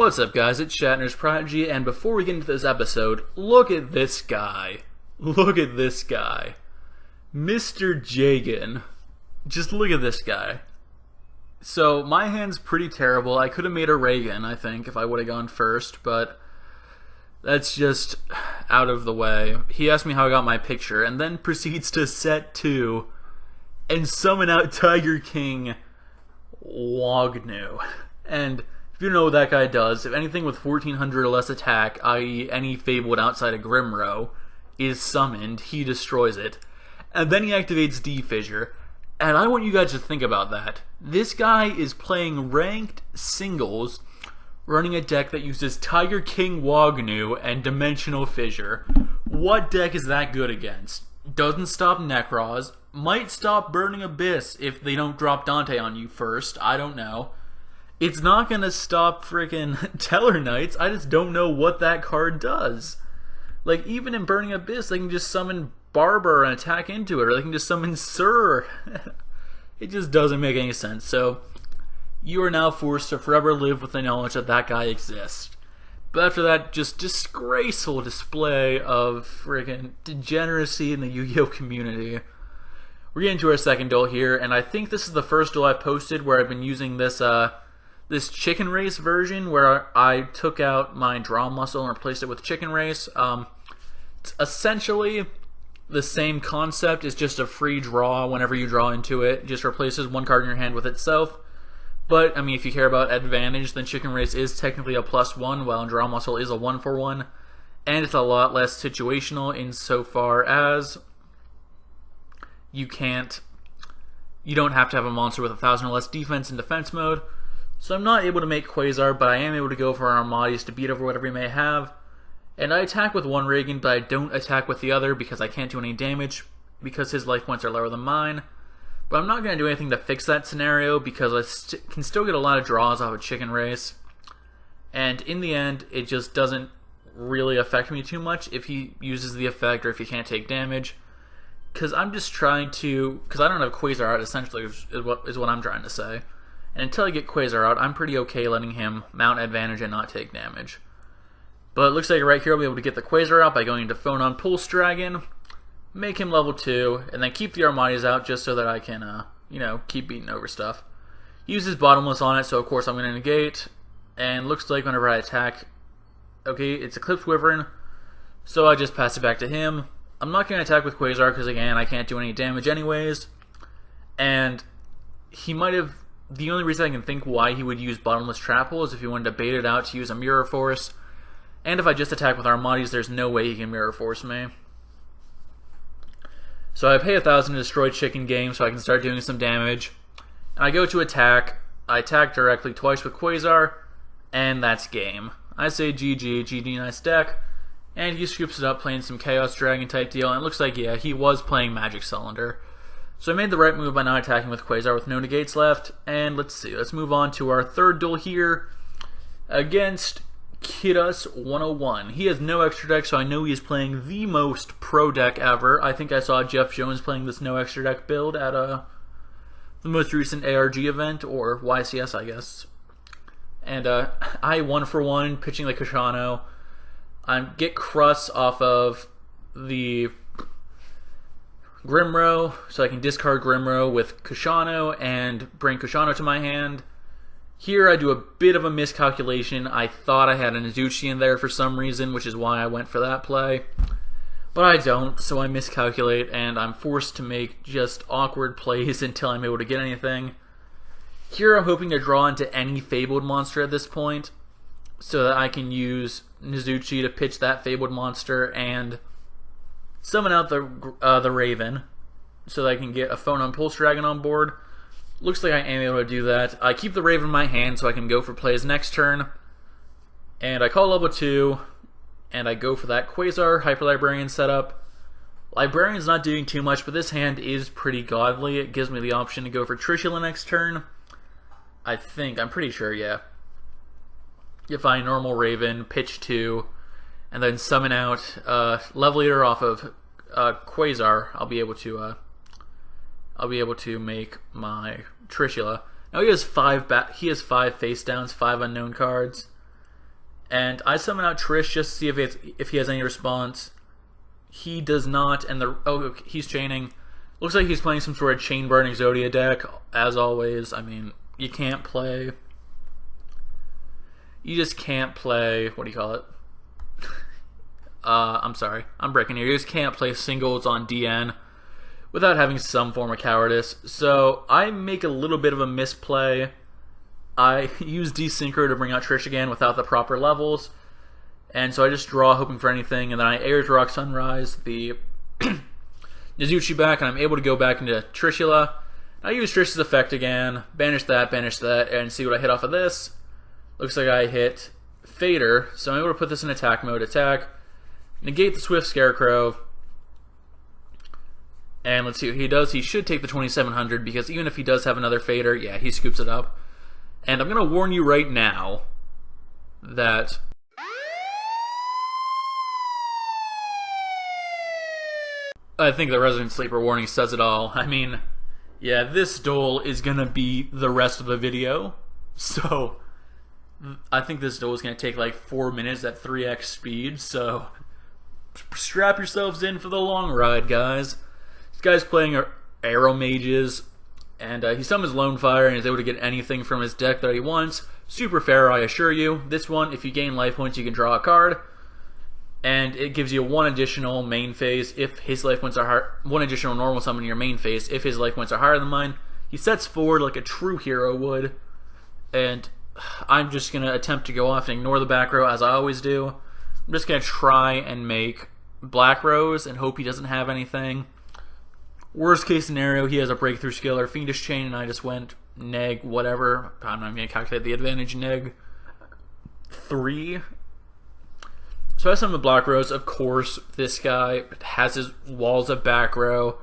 What's up, guys? It's Shatner's Prodigy, and before we get into this episode, look at this guy. Look at this guy. Mr. Jagan. Just look at this guy. So, my hand's pretty terrible. I could have made a Reagan, I think, if I would have gone first, but that's just out of the way. He asked me how I got my picture, and then proceeds to set 2 and summon out Tiger King Wagnu. And if you know what that guy does, if anything with 1400 or less attack, i.e. any Fabled outside of Grimrow, is summoned, he destroys it. And then he activates D-Fissure. And I want you guys to think about that. This guy is playing ranked singles, running a deck that uses Tiger King Wagnu and Dimensional Fissure. What deck is that good against? Doesn't stop Necros, might stop Burning Abyss if they don't drop Dante on you first, I don't know. It's not gonna stop frickin' Tellarknights, I just don't know what that card does. Like, even in Burning Abyss, they can just summon Barber and attack into it, or they can just summon Sir. It just doesn't make any sense. So, you are now forced to forever live with the knowledge that that guy exists. But after that, just disgraceful display of friggin' degeneracy in the Yu-Gi-Oh community. We're getting to our second duel here, and I think this is the first duel I've posted where I've been using this this chicken race version where I took out my draw muscle and replaced it with chicken race. It's essentially the same concept, it's just a free draw whenever you draw into it. It just replaces one card in your hand with itself. But, I mean, if you care about advantage, then Chicken Race is technically a +1, while Draw Muscle is a 1-for-1. And it's a lot less situational insofar as you don't have to have a monster with 1000 or less defense in defense mode. So I'm not able to make Quasar, but I am able to go for Armades to beat over whatever he may have. And I attack with one Reagan, but I don't attack with the other because I can't do any damage, because his life points are lower than mine. But I'm not going to do anything to fix that scenario because I can still get a lot of draws off of Chicken Race. And in the end, it just doesn't really affect me too much if he uses the effect or if he can't take damage. Because I'm just trying to... Because I don't have Quasar out, essentially, is what I'm trying to say. And until I get Quasar out, I'm pretty okay letting him mount advantage and not take damage. But it looks like right here I'll be able to get the Quasar out by going into Phone on Pulse Dragon, make him level 2, and then keep the Armades out just so that I can, you know, keep beating over stuff. Uses Bottomless on it, so of course I'm going to negate, and looks like whenever I attack, okay, it's Eclipse Wyvern, so I just pass it back to him. I'm not going to attack with Quasar because, again, I can't do any damage anyways, and he might have, the only reason I can think why he would use Bottomless Trap Hole is if he wanted to bait it out to use a Mirror Force, and if I just attack with Armades, there's no way he can Mirror Force me. So I pay 1000 to destroy Chicken Game so I can start doing some damage. And I go to attack. I attack directly twice with Quasar, and that's game. I say GG, GG, nice deck. And he scoops it up playing some Chaos Dragon type deal, and it looks like, yeah, he was playing Magic Cylinder. So I made the right move by not attacking with Quasar with no negates left. And let's see, let's move on to our third duel here against Kidus 101. He has no extra deck, so I know he is playing the most pro deck ever. I think I saw Jeff Jones playing this no extra deck build at the most recent ARG event, or YCS, I guess. And I 1-for-1 pitching the Kashano. I get Crust off of the Grimrow, so I can discard Grimrow with Kashano and bring Kashano to my hand. Here I do a bit of a miscalculation. I thought I had a Nizuchi in there for some reason, which is why I went for that play. But I don't, so I miscalculate, and I'm forced to make just awkward plays until I'm able to get anything. Here I'm hoping to draw into any Fabled monster at this point, so that I can use Nizuchi to pitch that Fabled monster and summon out the Raven, so that I can get a Phone on Pulse Dragon on board. Looks like I am able to do that. I keep the Raven in my hand so I can go for plays next turn. And I call level 2, and I go for that Quasar Hyper Librarian setup. Librarian's not doing too much, but this hand is pretty godly. It gives me the option to go for Trishula next turn. I think, I'm pretty sure, yeah. If I normal Raven, pitch 2, and then summon out Level Eater off of Quasar, I'll be able to make my Trishula. Now he has 5 face downs, 5 unknown cards. And I summon out Trish just to see if he has any response. He does not, and he's chaining. Looks like he's playing some sort of chain burning Zodia deck, as always. I mean, you can't play. You just can't play. What do you call it? I'm sorry, I'm breaking here. You just can't play singles on DN without having some form of cowardice. So I make a little bit of a misplay. I use Desynchro to bring out Trish again without the proper levels. And so I just draw hoping for anything, and then I Air's Rock Sunrise, the Nizuchi back, and I'm able to go back into Trishula. I use Trish's effect again, banish that, and see what I hit off of this. Looks like I hit Fader, so I'm able to put this in attack mode, attack, negate the Swift Scarecrow, and let's see what he does. He should take the 2700, because even if he does have another Fader, yeah, he scoops it up. And I'm going to warn you right now that I think the Resident Sleeper warning says it all. I mean, yeah, this duel is going to be the rest of the video. So, I think this duel is going to take like 4 minutes at 3x speed. So, strap yourselves in for the long ride, guys. This guy's playing Arrow Mages. And he summons Lone Fire and is able to get anything from his deck that he wants. Super fair, I assure you. This one, if you gain life points, you can draw a card. And it gives you one additional main phase if his life points are higher. One additional normal summon in your main phase if his life points are higher than mine. He sets forward like a true hero would. And I'm just going to attempt to go off and ignore the back row as I always do. I'm just going to try and make black rows and hope he doesn't have anything. Worst case scenario, he has a breakthrough skill or Fiendish Chain, and I just went neg whatever. I'm not going to calculate the advantage, neg 3. So I summon the black rows. Of course, this guy has his walls of back row.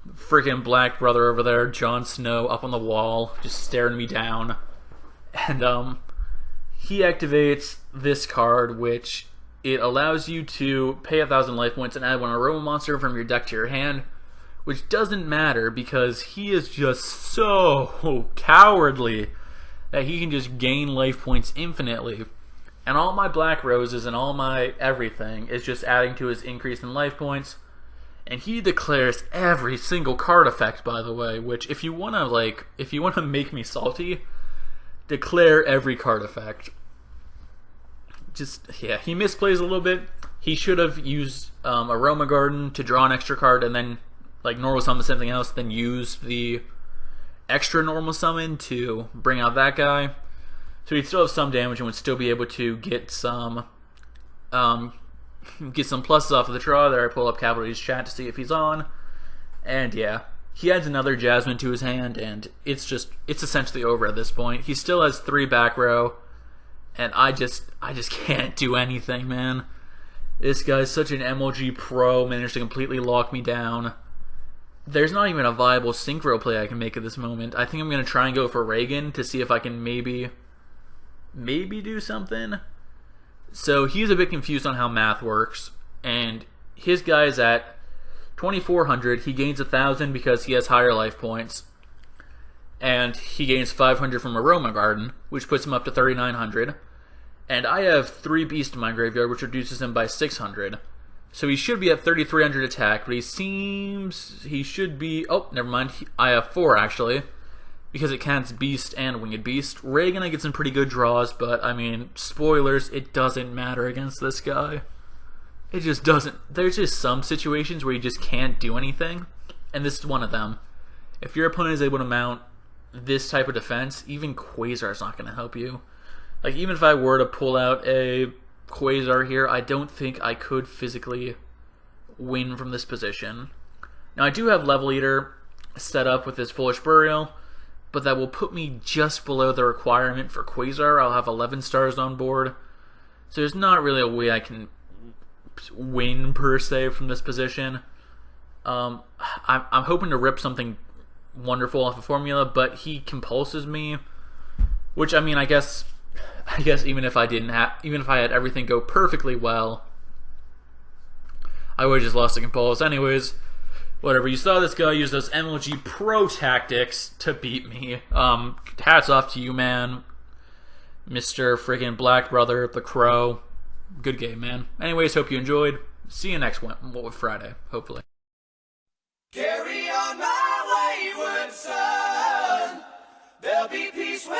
Freaking black brother over there, Jon Snow, up on the wall, just staring me down. And he activates this card, which it allows you to pay 1,000 life points and add one aroma monster from your deck to your hand. Which doesn't matter because he is just so cowardly that he can just gain life points infinitely. And all my black roses and all my everything is just adding to his increase in life points. And he declares every single card effect, by the way, which if you wanna make me salty, declare every card effect. Just, yeah, he misplays a little bit. He should have used Aroma Garden to draw an extra card and then like normal summon something else, then use the extra normal summon to bring out that guy. So he'd still have some damage and would still be able to get some pluses off of the draw. There, I pull up Cavalry's chat to see if he's on. And yeah, he adds another Jasmine to his hand, and it's essentially over at this point. He still has 3 back row, and I just can't do anything, man. This guy's such an MLG pro, managed to completely lock me down. There's not even a viable synchro play I can make at this moment. I think I'm going to try and go for Reagan to see if I can maybe do something. So he's a bit confused on how math works, and his guy's at 2,400. He gains 1,000 because he has higher life points, and he gains 500 from Aroma Garden, which puts him up to 3,900. And I have 3 beasts in my graveyard, which reduces him by 600. So he should be at 3,300 attack, but he should be... Oh, never mind. I have 4, actually, because it counts Beast and Winged Beast. Reagan, I get some pretty good draws, but, I mean, spoilers, it doesn't matter against this guy. It just doesn't. There's just some situations where you just can't do anything, and this is one of them. If your opponent is able to mount this type of defense, even Quasar is not going to help you. Like, even if I were to pull out a Quasar here, I don't think I could physically win from this position. Now I do have Level Eater set up with this Foolish Burial, but that will put me just below the requirement for Quasar. I'll have 11 stars on board, so there's not really a way I can win per se from this position. I'm hoping to rip something wonderful off of Formula, but he compulses me, which, I mean, I guess even if I had everything go perfectly well, I would have just lost the compulse. Anyways, whatever. You saw this guy use those MLG pro tactics to beat me. Hats off to you, man. Mr. Freaking Black Brother, The Crow. Good game, man. Anyways, hope you enjoyed. See you next one, Friday, hopefully. Carry on my wayward son. There'll be peace when